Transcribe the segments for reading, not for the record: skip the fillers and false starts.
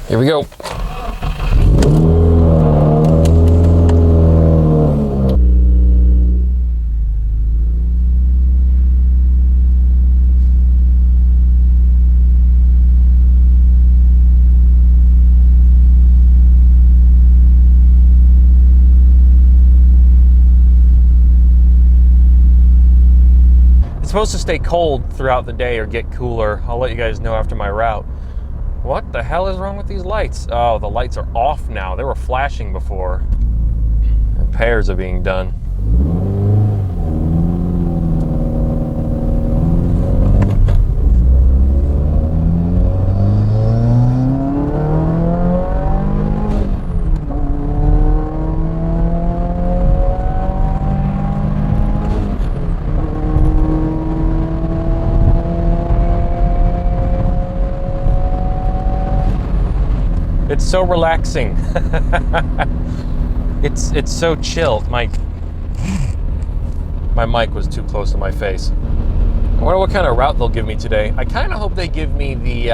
Here we go. It's supposed to stay cold throughout the day or get cooler. I'll let you guys know after my route. What the hell is wrong with these lights? Oh, the lights are off now. They were flashing before. Repairs are being done. It's so relaxing. It's so chill. My mic was too close to my face. I wonder what kind of route they'll give me today. I kind of hope they give me the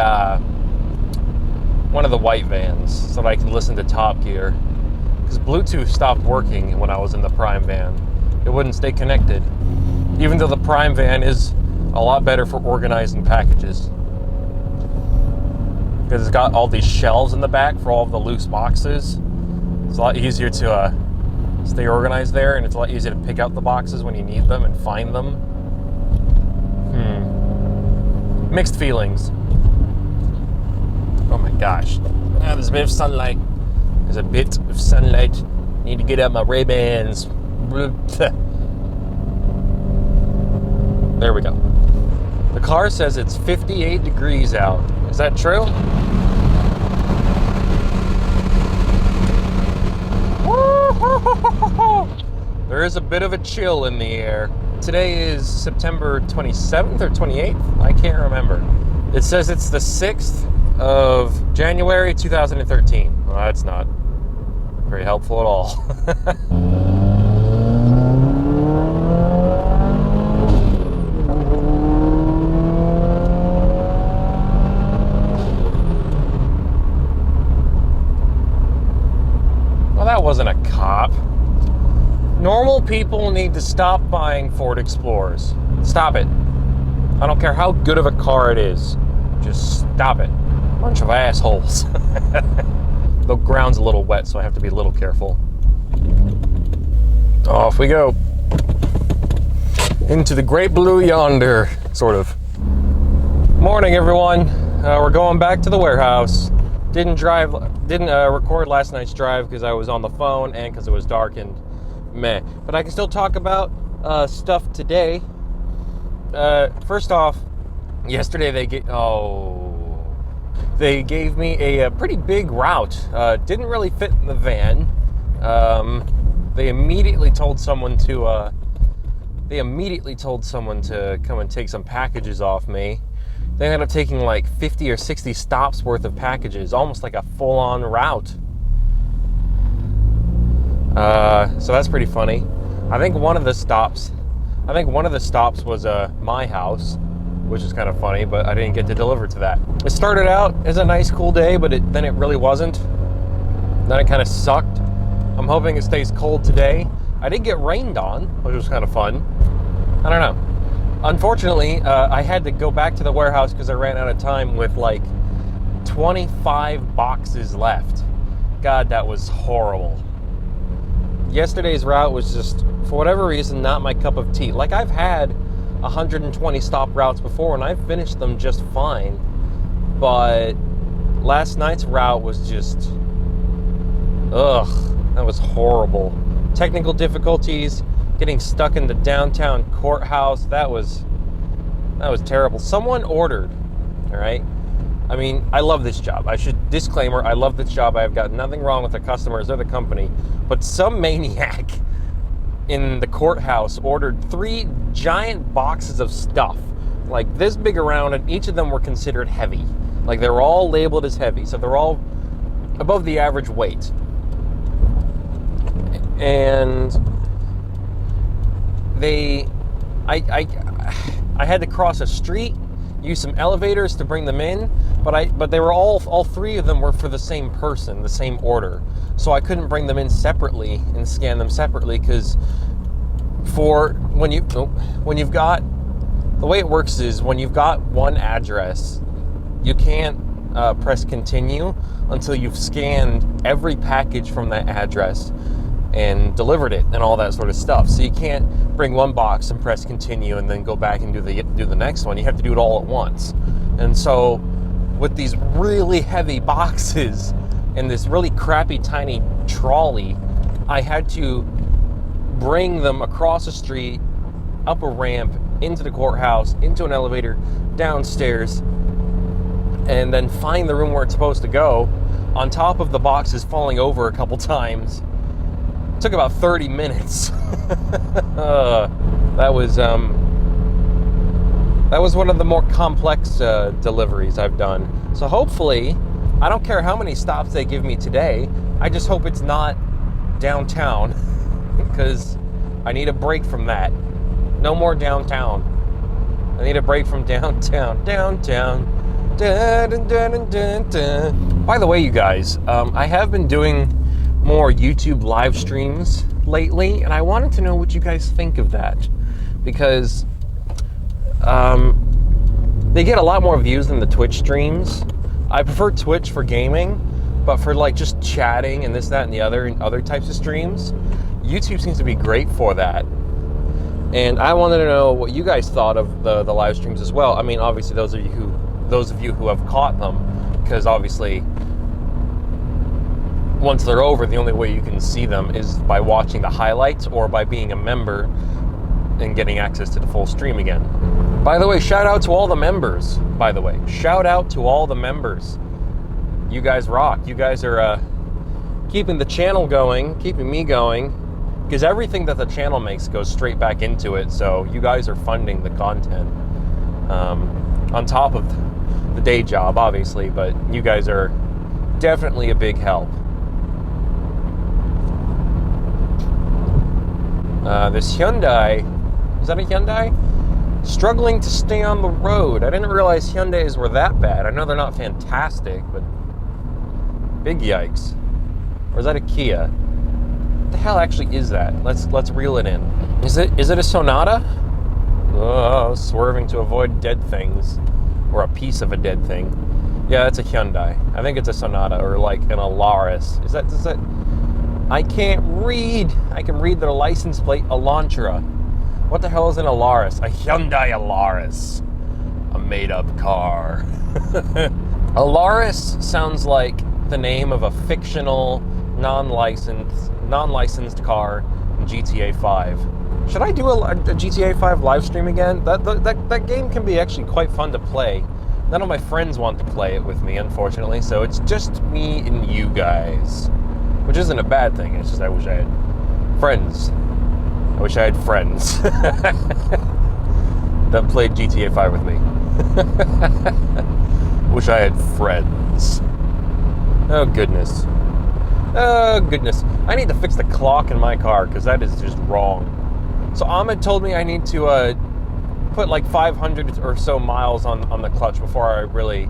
one of the white vans so that I can listen to Top Gear. Because Bluetooth stopped working when I was in the Prime van. It wouldn't stay connected. Even though the Prime van is a lot better for organizing packages. Because it's got all these shelves in the back for all of the loose boxes. It's a lot easier to stay organized there, and it's a lot easier to pick out the boxes when you need them and find them. Mixed feelings. Oh my gosh. There's a bit of sunlight. There's a bit of sunlight. Need to get out my Ray-Bans. There we go. The car says it's 58 degrees out. Is that true? There is a bit of a chill in the air. Today is September 27th or 28th? I can't remember. It says it's the 6th of January 2013. Well, that's not very helpful at all. That wasn't a cop. Normal people need to stop buying Ford Explorers. Stop it. I don't care how good of a car it is. Just stop it. Bunch of assholes. The ground's a little wet, so I have to be a little careful. Off we go. Into the great blue yonder, sort of. Morning, everyone. We're going back to the warehouse. Didn't record last night's drive because I was on the phone and because it was dark and meh. But I can still talk about stuff today. First off, yesterday they gave me a pretty big route. Didn't really fit in the van. They immediately told someone to come and take some packages off me. They ended up taking like 50 or 60 stops worth of packages, almost like a full-on route. So that's pretty funny. I think one of the stops was my house, which is kind of funny, but I didn't get to deliver to that. It started out as a nice, cool day, but then it really wasn't. Then it kind of sucked. I'm hoping it stays cold today. I did get rained on, which was kind of fun. I don't know. Unfortunately, I had to go back to the warehouse because I ran out of time with like 25 boxes left. God, that was horrible. Yesterday's route was just, for whatever reason, not my cup of tea. Like, I've had 120 stop routes before and I've finished them just fine. But last night's route was just, that was horrible. Technical difficulties. Getting stuck in the downtown courthouse, that was terrible. Someone ordered, all right? I mean, I love this job. Disclaimer, I love this job. I have got nothing wrong with the customers or the company. But some maniac in the courthouse ordered 3 giant boxes of stuff, like this big around, and each of them were considered heavy. Like, they were all labeled as heavy, so they're all above the average weight. And I had to cross a street, use some elevators to bring them in, but they were all three of them were for the same person, the same order. So I couldn't bring them in separately and scan them separately, because when you've got, the way it works is when you've got one address, you can't press continue until you've scanned every package from that address and delivered it and all that sort of stuff. So you can't bring one box and press continue and then go back and do the next one. You have to do it all at once. And so with these really heavy boxes and this really crappy tiny trolley, I had to bring them across the street, up a ramp, into the courthouse, into an elevator, downstairs, and then find the room where it's supposed to go, on top of the boxes falling over a couple times. It took about 30 minutes. That was one of the more complex deliveries I've done. So hopefully, I don't care how many stops they give me today, I just hope it's not downtown, because I need a break from that. No more downtown. I need a break from downtown. Downtown. Dun, dun, dun, dun, dun, dun. By the way, you guys, I have been doing more YouTube live streams lately, and I wanted to know what you guys think of that, because they get a lot more views than the Twitch streams. I prefer Twitch for gaming, but for like just chatting and this, that, and the other, and other types of streams, YouTube seems to be great for that. And I wanted to know what you guys thought of the live streams as well. I mean, obviously those of you who have caught them, because obviously once they're over, the only way you can see them is by watching the highlights or by being a member and getting access to the full stream again. By the way, shout out to all the members, by the way. Shout out to all the members. You guys rock. You guys are keeping the channel going, keeping me going, because everything that the channel makes goes straight back into it. So you guys are funding the content on top of the day job, obviously, but you guys are definitely a big help. This Hyundai, is that a Hyundai? Struggling to stay on the road. I didn't realize Hyundais were that bad. I know they're not fantastic, but big yikes. Or is that a Kia? What the hell actually is that? Let's reel it in. Is it a Sonata? Oh, swerving to avoid dead things, or a piece of a dead thing. Yeah, that's a Hyundai. I think it's a Sonata, or like an Alaris. Is that? I can't read. I can read their license plate, Elantra. What the hell is an Alaris? A Hyundai Alaris. A made-up car. Alaris sounds like the name of a fictional, non-licensed car in GTA 5. Should I do a GTA 5 live stream again? That game can be actually quite fun to play. None of my friends want to play it with me, unfortunately, so it's just me and you guys. Which isn't a bad thing, it's just I wish I had friends. I wish I had friends that played GTA 5 with me. Wish I had friends. Oh, goodness. Oh, goodness. I need to fix the clock in my car, because that is just wrong. So Ahmed told me I need to put like 500 or so miles on the clutch before I really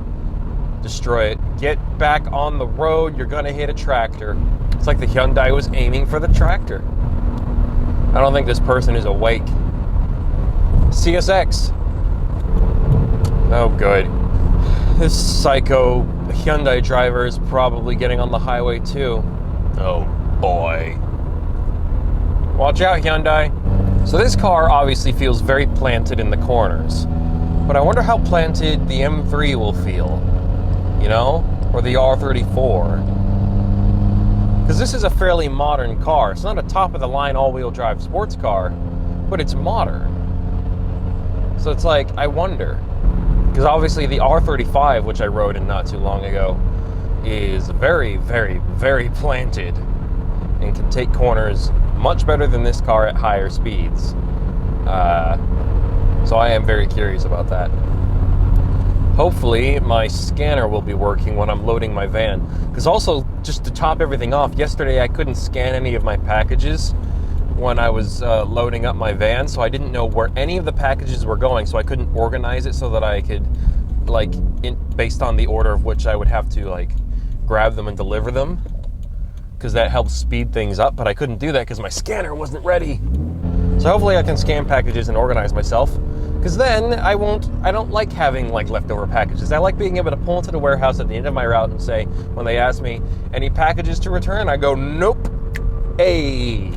destroy it. Get back on the road, you're gonna hit a tractor. It's like the Hyundai was aiming for the tractor. I don't think this person is awake. CSX. Oh, good. This psycho Hyundai driver is probably getting on the highway too. Oh boy. Watch out, Hyundai. So this car obviously feels very planted in the corners, but I wonder how planted the M3 will feel, you know, or the R34. Because this is a fairly modern car. It's not a top-of-the-line all-wheel drive sports car, but it's modern. So it's like, I wonder. Because obviously the R35, which I rode in not too long ago, is very, very, very planted and can take corners much better than this car at higher speeds. So I am very curious about that. Hopefully my scanner will be working when I'm loading my van. Because also, just to top everything off, yesterday I couldn't scan any of my packages when I was loading up my van, so I didn't know where any of the packages were going, so I couldn't organize it so that I could like based on the order of which I would have to like grab them and deliver them, because that helps speed things up, but I couldn't do that because my scanner wasn't ready. So hopefully I can scan packages and organize myself, because then I don't like having like leftover packages. I like being able to pull into the warehouse at the end of my route and say, when they ask me, any packages to return, I go, nope. Hey.